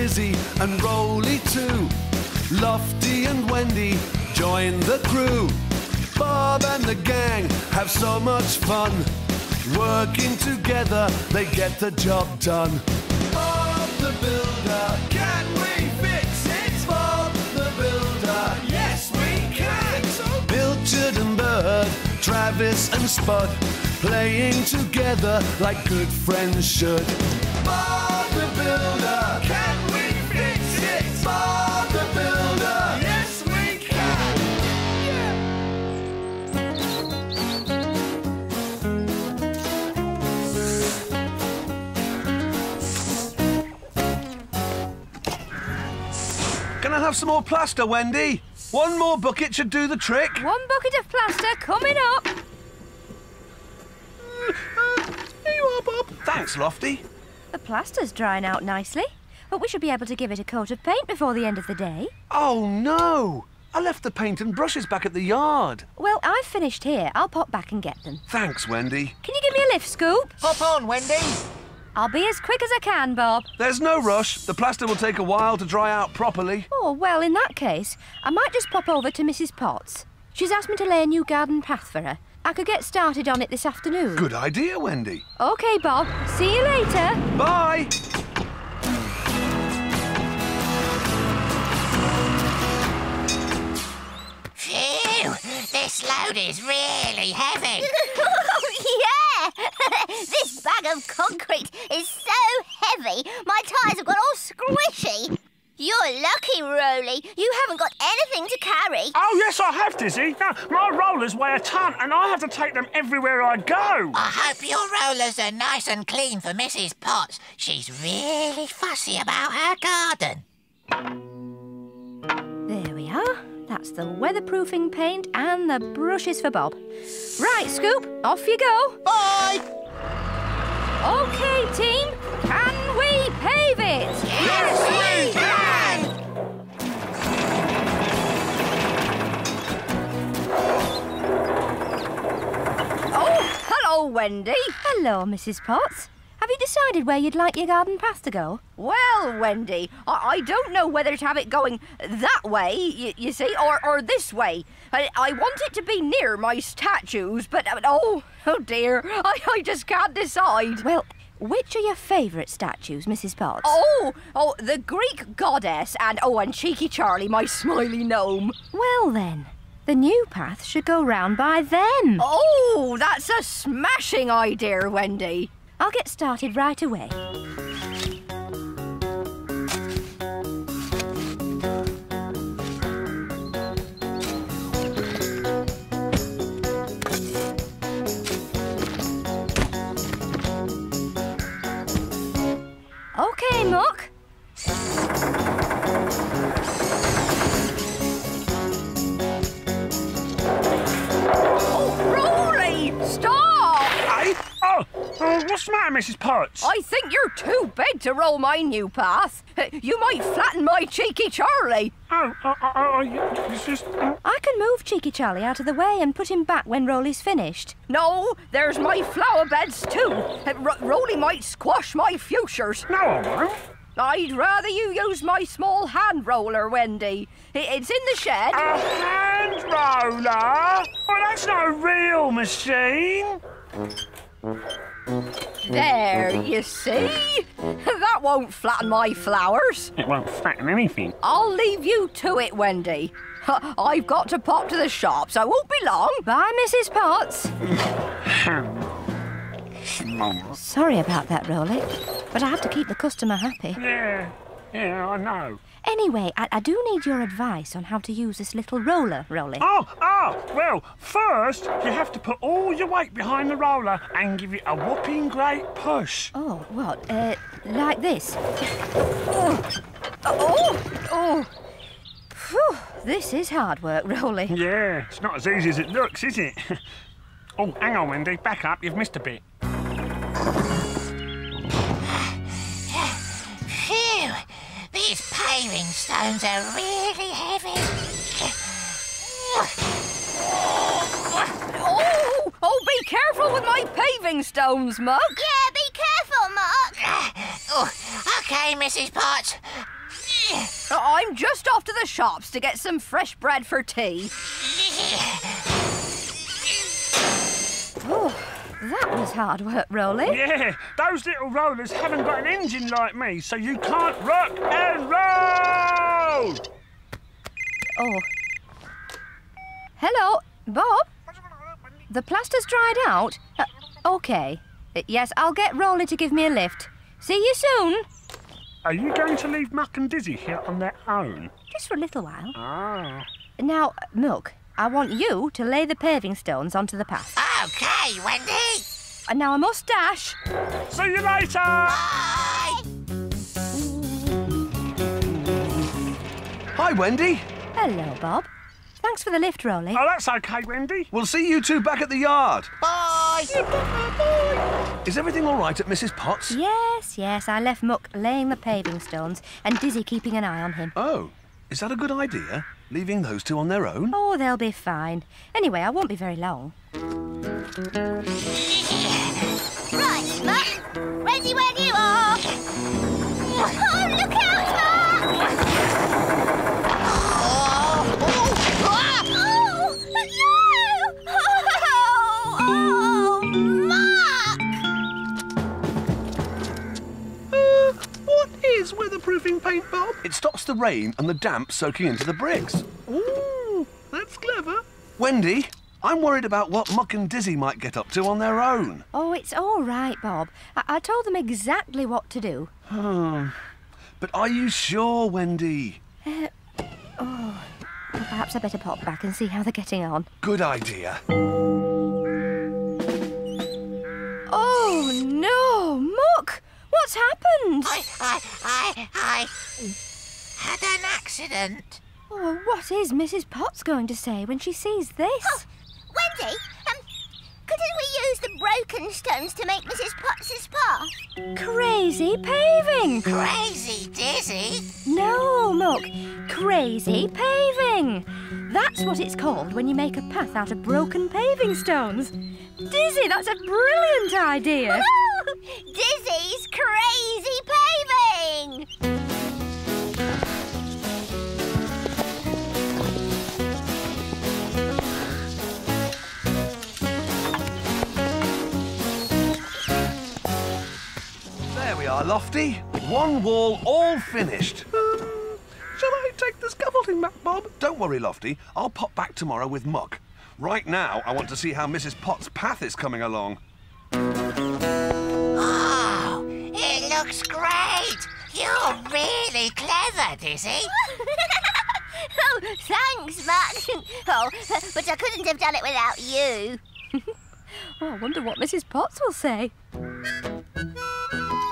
Mizzy and Rolly too. Lofty and Wendy join the crew. Bob and the gang have so much fun. Working together, they get the job done. Bob the Builder, can we fix it? Bob the Builder, yes we can. Pilchard and Bird, Travis and Spud, playing together like good friends should. Bob the Builder, can we fix it? Bob the Builder, yes we can. Can I have some more plaster, Wendy? One more bucket should do the trick. One bucket of plaster coming up. Here you are, Bob. Thanks, Lofty. The plaster's drying out nicely, but we should be able to give it a coat of paint before the end of the day. Oh, no. I left the paint and brushes back at the yard. Well, I've finished here. I'll pop back and get them. Thanks, Wendy. Can you give me a lift, Scoop? Hop on, Wendy. I'll be as quick as I can, Bob. There's no rush. The plaster will take a while to dry out properly. Oh, well, in that case, I might just pop over to Mrs. Potts. She's asked me to lay a new garden path for her. I could get started on it this afternoon. Good idea, Wendy. OK, Bob. See you later. Bye. Phew, this load is really heavy. Yeah! This bag of concrete is so heavy, my tyres have got all squishy. You're lucky, Rolly. You haven't got anything to carry. Oh, yes, I have, Dizzy. No, my rollers weigh a ton and I have to take them everywhere I go. I hope your rollers are nice and clean for Mrs. Potts. She's really fussy about her garden. There we are. That's the weatherproofing paint and the brushes for Bob. Right, Scoop, off you go. Bye! OK, team, can we pave it? Yes, we can! Oh, hello, Wendy. Hello, Mrs. Potts. Have you decided where you'd like your garden path to go? Well, Wendy, I don't know whether to have it going that way, you see, or this way. I want it to be near my statues, but, oh dear, I just can't decide. Well, which are your favourite statues, Mrs. Potts? Oh, the Greek goddess and Cheeky Charlie, my smiley gnome. Well, then, the new path should go round by them. Oh, that's a smashing idea, Wendy. I'll get started right away. OK, Muck. Oh, Rolly! Stop! Hey? Oh, what's the matter, Mrs. Potts? I think you're too big to roll my new path. You might flatten my Cheeky Charlie. It's just... I can move Cheeky Charlie out of the way and put him back when Rolly's finished. No, there's my flower beds too. Rolly might squash my futures. No, I won't. I'd rather you use my small hand roller, Wendy. It's in the shed. A hand roller? Well, that's not a real machine. There, you see? That won't flatten my flowers. It won't flatten anything. I'll leave you to it, Wendy. I've got to pop to the shop, so I won't be long. Bye, Mrs. Potts. Sorry about that, Rolly, but I have to keep the customer happy. Yeah, I know. Anyway, I do need your advice on how to use this little roller, Rolly. Well, first you have to put all your weight behind the roller and give it a whopping great push. Oh, what? Like this? Phew, this is hard work, Rolly. Yeah, it's not as easy as it looks, is it? Oh, hang on, Wendy, back up, you've missed a bit. Phew, these paving stones are really heavy. Oh, be careful with my paving stones, Muck. Yeah, be careful, Muck. OK, Mrs. Potts. I'm just off to the shops to get some fresh bread for tea. Oh, that was hard work, Rolly. Yeah, those little rollers haven't got an engine like me, so you can't rock and roll! Oh. Hello, Bob? The plaster's dried out? OK. Yes, I'll get Rolly to give me a lift. See you soon. Are you going to leave Muck and Dizzy here on their own? Just for a little while. Ah. Now, Milk, I want you to lay the paving stones onto the path. OK, Wendy. And now I must dash. See you later! Bye. Hi, Wendy. Hello, Bob. Thanks for the lift, Rolly. Oh, that's OK, Wendy. We'll see you two back at the yard. Bye. Is everything all right at Mrs. Potts? Yes, I left Muck laying the paving stones and Dizzy keeping an eye on him. Oh, is that a good idea? Leaving those two on their own? Oh, they'll be fine. Anyway, I won't be very long. Right, Muck. Ready when you are. Oh, look out, Muck! What is weatherproofing paint, Bob? It stops the rain and the damp soaking into the bricks. Ooh, that's clever. Wendy, I'm worried about what Muck and Dizzy might get up to on their own. Oh, it's all right, Bob. I told them exactly what to do. But are you sure, Wendy? Well, perhaps I better pop back and see how they're getting on. Good idea. Oh, no! Muck! What's happened? I had an accident. Oh, what is Mrs. Potts going to say when she sees this? Oh, Wendy, couldn't we use the broken stones to make Mrs. Potts' path? Crazy paving! Crazy Dizzy. No, Muck. Crazy paving. That's what it's called when you make a path out of broken paving stones. Dizzy, that's a brilliant idea. Woo! Dizzy's crazy paving! There we are, Lofty. One wall all finished. Shall I take the scaffolding back, Bob? Don't worry, Lofty. I'll pop back tomorrow with Muck. Right now, I want to see how Mrs. Potts' path is coming along. Oh, it looks great. You're really clever, Dizzy. Oh, thanks, Muck. Oh, but I couldn't have done it without you. Oh, I wonder what Mrs. Potts will say.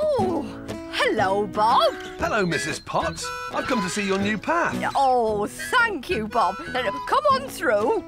Oh, hello, Bob. Hello, Mrs. Potts. I've come to see your new path. Oh, thank you, Bob. Come on through.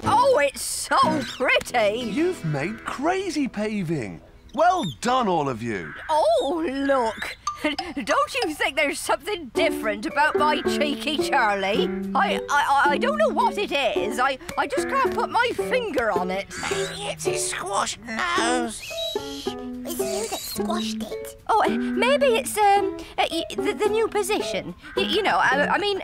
Oh, it's so pretty. You've made crazy paving. Well done, all of you. Oh, look. Don't you think there's something different about my cheeky Charlie? I don't know what it is. I just can't put my finger on it. Maybe it's his squashed nose. It's you that squashed it. Oh, maybe it's the new position. I mean,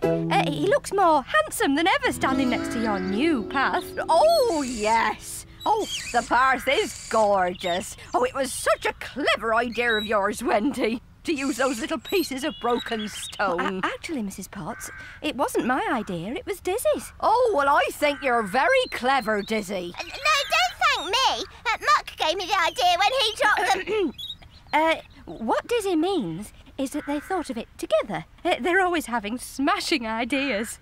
he looks more handsome than ever standing next to your new path. Oh, yes. Oh, the path is gorgeous. Oh, it was such a clever idea of yours, Wendy, to use those little pieces of broken stone. Actually, Mrs. Potts, it wasn't my idea, it was Dizzy's. Oh, well, I think you're very clever, Dizzy. No, don't thank me. Muck gave me the idea when he dropped them. What Dizzy means is that they thought of it together. They're always having smashing ideas.